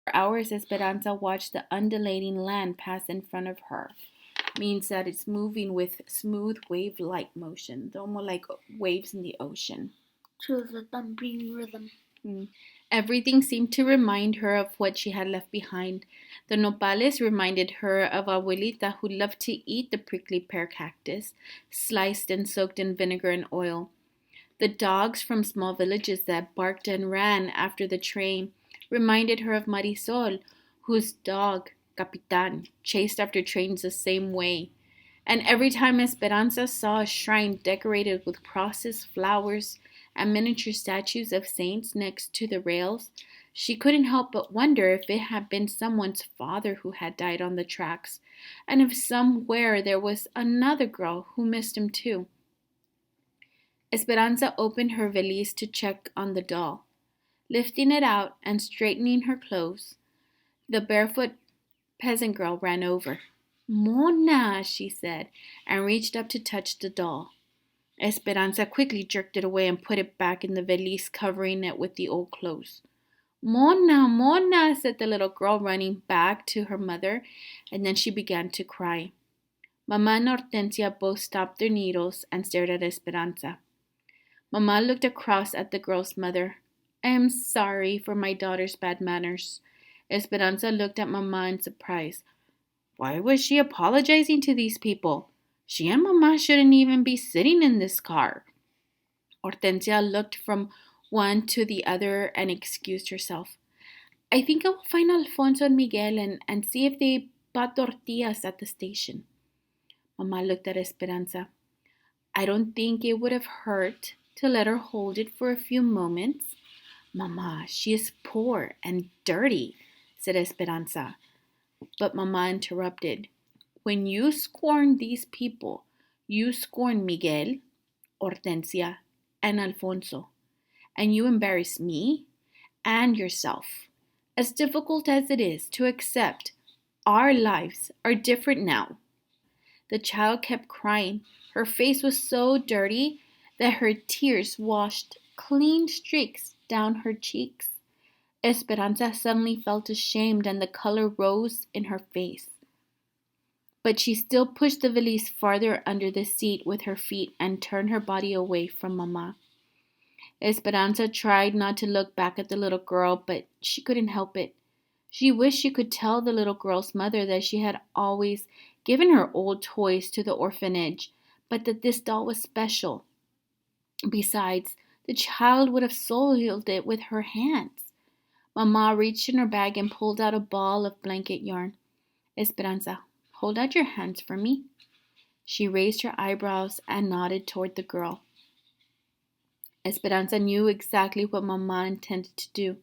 For hours, Esperanza watched the undulating land pass in front of her. Means that it's moving with smooth wave-like motion, almost like waves in the ocean. To the thumping rhythm. Everything seemed to remind her of what she had left behind. The nopales reminded her of Abuelita, who loved to eat the prickly pear cactus, sliced and soaked in vinegar and oil. The dogs from small villages that barked and ran after the train reminded her of Marisol, whose dog, Capitan, chased after trains the same way. And every time Esperanza saw a shrine decorated with crosses, flowers, and miniature statues of saints next to the rails, she couldn't help but wonder if it had been someone's father who had died on the tracks, and if somewhere there was another girl who missed him too. Esperanza opened her valise to check on the doll. Lifting it out and straightening her clothes, the barefoot peasant girl ran over. Mona, she said, and reached up to touch the doll. Esperanza quickly jerked it away and put it back in the valise, covering it with the old clothes. Mona, Mona, said the little girl, running back to her mother, and then she began to cry. Mamma and Hortensia both stopped their needles and stared at Esperanza. Mamma looked across at the girl's mother. I am sorry for my daughter's bad manners. Esperanza looked at Mamma in surprise. Why was she apologizing to these people? She and Mamma shouldn't even be sitting in this car. Hortensia looked from one to the other and excused herself. I think I will find Alfonso and Miguel and see if they bought tortillas at the station. Mamma looked at Esperanza. I don't think it would have hurt to let her hold it for a few moments. Mamma, she is poor and dirty, said Esperanza. But Mamma interrupted. When you scorn these people, you scorn Miguel, Hortensia, and Alfonso. And you embarrass me and yourself. As difficult as it is to accept, our lives are different now. The child kept crying. Her face was so dirty that her tears washed clean streaks down her cheeks. Esperanza suddenly felt ashamed and the color rose in her face. But she still pushed the valise farther under the seat with her feet and turned her body away from Mamma. Esperanza tried not to look back at the little girl, but she couldn't help it. She wished she could tell the little girl's mother that she had always given her old toys to the orphanage, but that this doll was special. Besides, the child would have soiled it with her hands. Mamma reached in her bag and pulled out a ball of blanket yarn. Esperanza, hold out your hands for me. She raised her eyebrows and nodded toward the girl. Esperanza knew exactly what Mamma intended to do.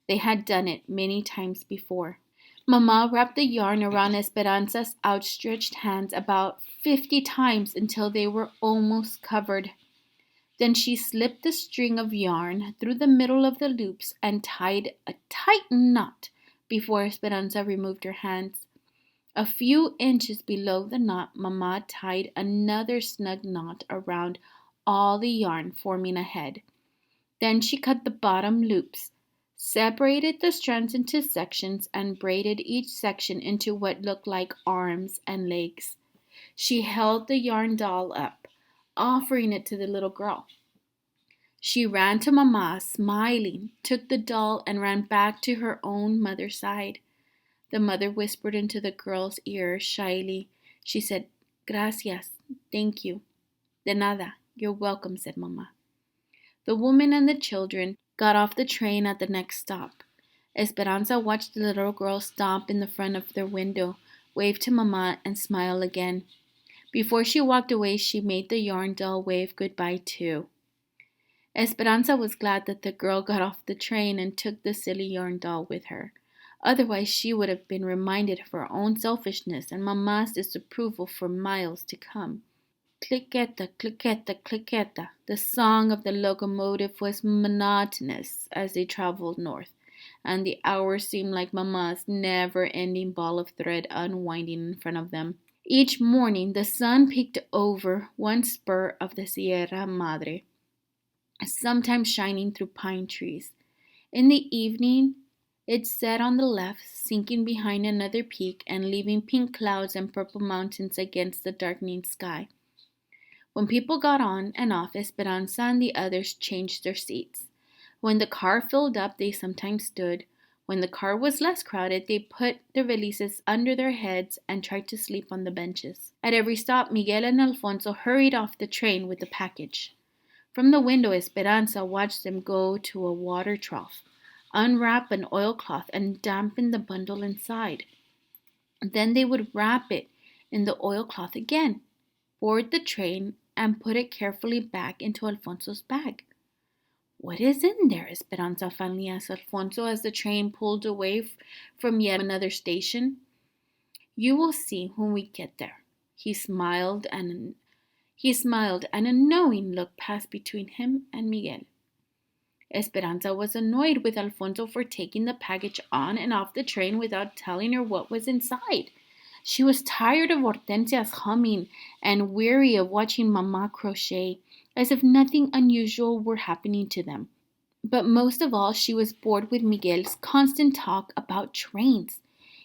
They had done it many times before. Mamma wrapped the yarn around Esperanza's outstretched hands about 50 times until they were almost covered. Then she slipped the string of yarn through the middle of the loops and tied a tight knot before Esperanza removed her hands. A few inches below the knot, Mamma tied another snug knot around all the yarn, forming a head. Then she cut the bottom loops, separated the strands into sections, and braided each section into what looked like arms and legs. She held the yarn doll up, offering it to the little girl. She ran to Mamma, smiling, took the doll, and ran back to her own mother's side. The mother whispered into the girl's ear shyly. She said, Gracias, thank you. De nada, you're welcome, said Mamma. The woman and the children got off the train at the next stop. Esperanza watched the little girl stop in the front of their window, wave to Mamma, and smile again. Before she walked away, she made the yarn doll wave goodbye too. Esperanza was glad that the girl got off the train and took the silly yarn doll with her. Otherwise, she would have been reminded of her own selfishness and Mamma's disapproval for miles to come. Cliqueta, cliqueta, cliqueta. The song of the locomotive was monotonous as they traveled north, and the hours seemed like Mamma's never-ending ball of thread unwinding in front of them. Each morning, the sun peeked over one spur of the Sierra Madre, sometimes shining through pine trees. In the evening, It set on the left, sinking behind another peak and leaving pink clouds and purple mountains against the darkening sky. When people got on and off, Esperanza and the others changed their seats. When the car filled up, they sometimes stood. When the car was less crowded, they put their valises under their heads and tried to sleep on the benches. At every stop, Miguel and Alfonso hurried off the train with the package. From the window, Esperanza watched them go to a water trough, unwrap an oilcloth, and dampen the bundle inside. Then they would wrap it in the oilcloth again, board the train, and put it carefully back into Alfonso's bag. "What is in there?" Esperanza finally asked Alfonso as the train pulled away from yet another station. "You will see when we get there." He smiled, and a knowing look passed between him and Miguel. Esperanza was annoyed with Alfonso for taking the package on and off the train without telling her what was inside. She was tired of Hortensia's humming and weary of watching Mamá crochet, as if nothing unusual were happening to them. But most of all, she was bored with Miguel's constant talk about trains.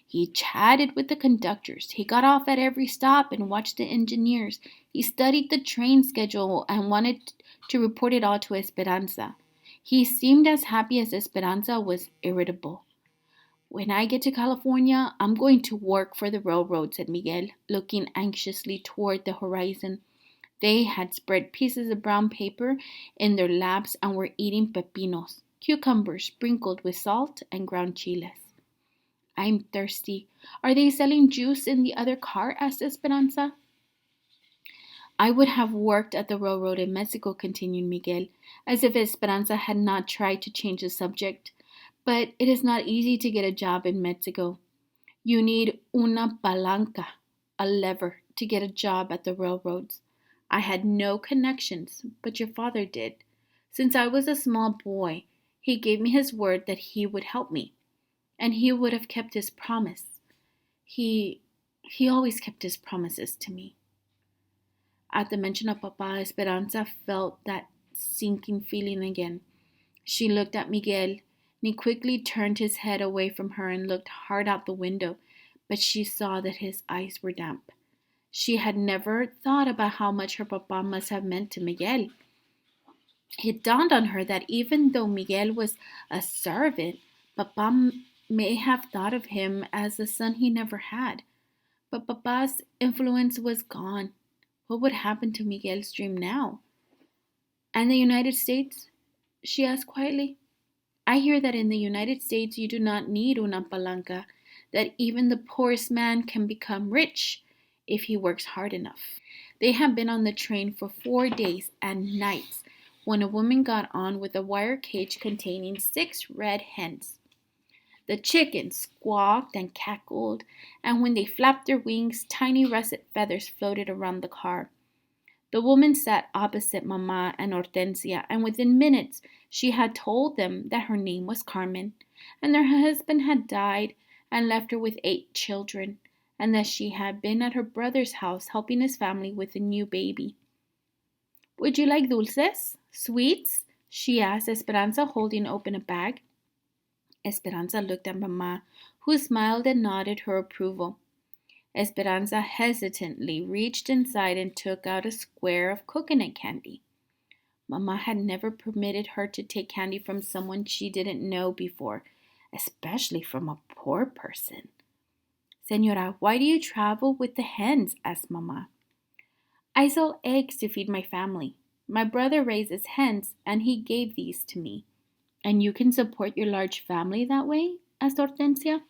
He chatted with the conductors. He got off at every stop and watched the engineers. He studied the train schedule and wanted to report it all to Esperanza. He seemed as happy as Esperanza was irritable. "When I get to California, I'm going to work for the railroad," said Miguel, looking anxiously toward the horizon. They had spread pieces of brown paper in their laps and were eating pepinos, cucumbers sprinkled with salt and ground chiles. "I'm thirsty. Are they selling juice in the other car?" asked Esperanza. "I would have worked at the railroad in Mexico," continued Miguel, as if Esperanza had not tried to change the subject. "But it is not easy to get a job in Mexico. You need una palanca, a lever, to get a job at the railroads. I had no connections, but your father did. Since I was a small boy, he gave me his word that he would help me, and he would have kept his promise. He always kept his promises to me." At the mention of Papa, Esperanza felt that sinking feeling again. She looked at Miguel, and he quickly turned his head away from her and looked hard out the window, but she saw that his eyes were damp. She had never thought about how much her papa must have meant to Miguel. It dawned on her that even though Miguel was a servant, Papa may have thought of him as the son he never had. But Papa's influence was gone. What would happen to Miguel's dream now? "And the United States?" she asked quietly. "I hear that in the United States you do not need una palanca, that even the poorest man can become rich if he works hard enough." They had been on the train for 4 days and nights when a woman got on with a wire cage containing 6 red hens. The chickens squawked and cackled, and when they flapped their wings, tiny russet feathers floated around the car. The woman sat opposite Mamá and Hortensia, and within minutes she had told them that her name was Carmen, and their husband had died and left her with 8 children, and that she had been at her brother's house helping his family with a new baby. "Would you like dulces? Sweets?" she asked Esperanza, holding open a bag. Esperanza looked at Mamá, who smiled and nodded her approval. Esperanza hesitantly reached inside and took out a square of coconut candy. Mamá had never permitted her to take candy from someone she didn't know before, especially from a poor person. "Señora, why do you travel with the hens?" asked Mamá. "I sell eggs to feed my family. My brother raises hens, and he gave these to me." "And you can support your large family that way?" asked Hortensia.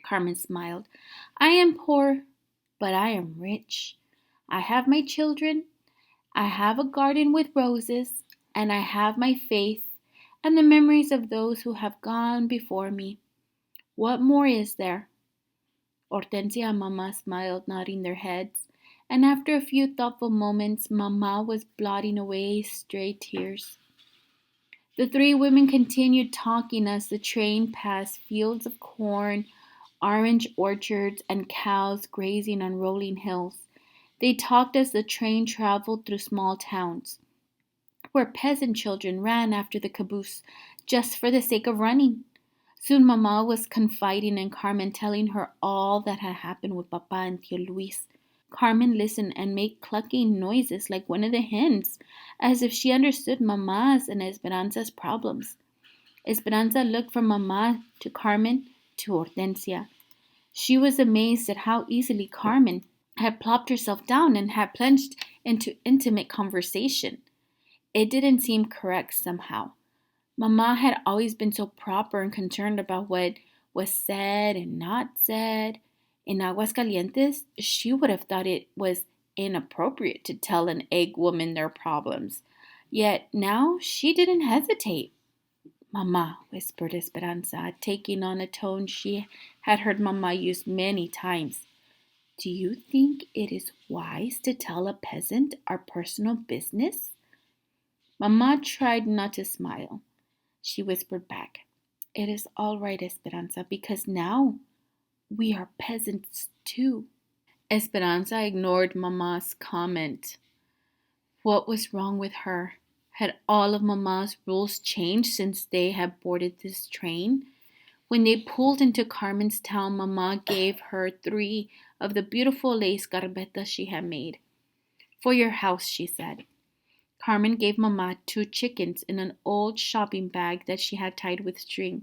Carmen smiled. "I am poor, but I am rich. I have my children, I have a garden with roses, and I have my faith and the memories of those who have gone before me. What more is there?" Hortensia and Mamá smiled, nodding their heads, and after a few thoughtful moments, Mamá was blotting away stray tears. The 3 women continued talking as the train passed fields of corn, orange orchards, and cows grazing on rolling hills. They talked as the train traveled through small towns, where peasant children ran after the caboose just for the sake of running. Soon Mamá was confiding in Carmen, telling her all that had happened with Papa and Tío Luis. Carmen listened and made clucking noises like one of the hens, as if she understood Mamã's and Esperanza's problems. Esperanza looked from Mamá to Carmen to Hortensia. She was amazed at how easily Carmen had plopped herself down and had plunged into intimate conversation. It didn't seem correct somehow. Mamá had always been so proper and concerned about what was said and not said. In Aguascalientes, she would have thought it was inappropriate to tell an egg woman their problems. Yet now she didn't hesitate. Mamá, whispered Esperanza, taking on a tone she had heard Mamá use many times. Do you think it is wise to tell a peasant our personal business? Mamá tried not to smile. She whispered back, It is all right, Esperanza, because now we are peasants too. Esperanza ignored Mamma's comment. What was wrong with her? Had all of Mamma's rules changed since they had boarded this train? When they pulled into Carmen's town, Mamma gave her 3 of the beautiful lace garbetas she had made. For your house, she said. Carmen gave Mamma 2 chickens in an old shopping bag that she had tied with string.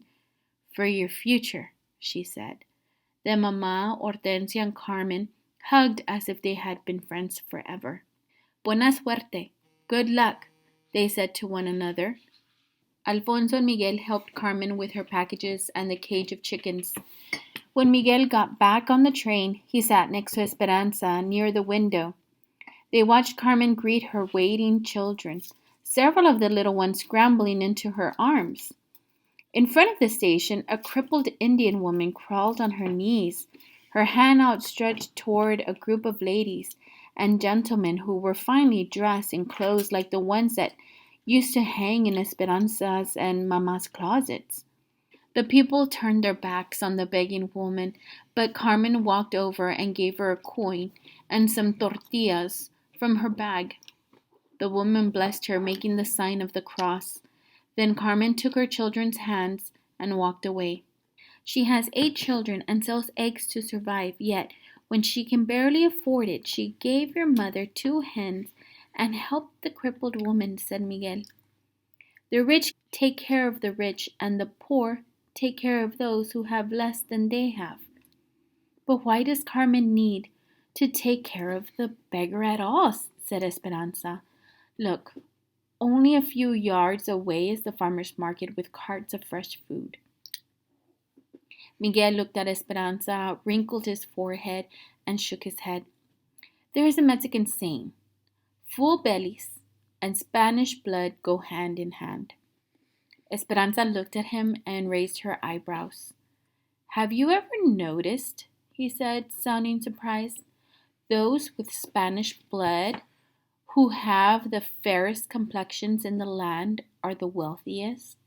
For your future, she said. Then Mamma, Hortensia, and Carmen hugged as if they had been friends forever. Buena suerte. Good luck, they said to one another. Alfonso and Miguel helped Carmen with her packages and the cage of chickens. When Miguel got back on the train, he sat next to Esperanza near the window. They watched Carmen greet her waiting children, several of the little ones scrambling into her arms. In front of the station, a crippled Indian woman crawled on her knees, her hand outstretched toward a group of ladies and gentlemen who were finely dressed in clothes like the ones that used to hang in Esperanza's and Mamma's closets. The people turned their backs on the begging woman, but Carmen walked over and gave her a coin and some tortillas from her bag. The woman blessed her, making the sign of the cross. Then Carmen took her children's hands and walked away. She has 8 children and sells eggs to survive, yet when she can barely afford it, she gave your mother 2 hens and helped the crippled woman, said Miguel. The rich take care of the rich, and the poor take care of those who have less than they have. But why does Carmen need to take care of the beggar at all? Said Esperanza. Look, only a few yards away is the farmer's market with carts of fresh food. Miguel looked at Esperanza, wrinkled his forehead, and shook his head. There is a Mexican saying, full bellies and Spanish blood go hand in hand. Esperanza looked at him and raised her eyebrows. Have you ever noticed, he said, sounding surprised, those with Spanish blood who have the fairest complexions in the land are the wealthiest?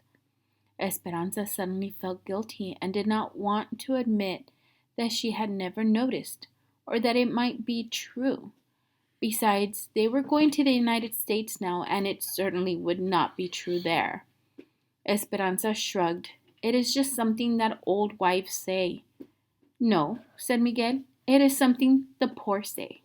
Esperanza suddenly felt guilty and did not want to admit that she had never noticed, or that it might be true. Besides, they were going to the United States now, and it certainly would not be true there. Esperanza shrugged. It is just something that old wives say. No, said Miguel, it is something the poor say.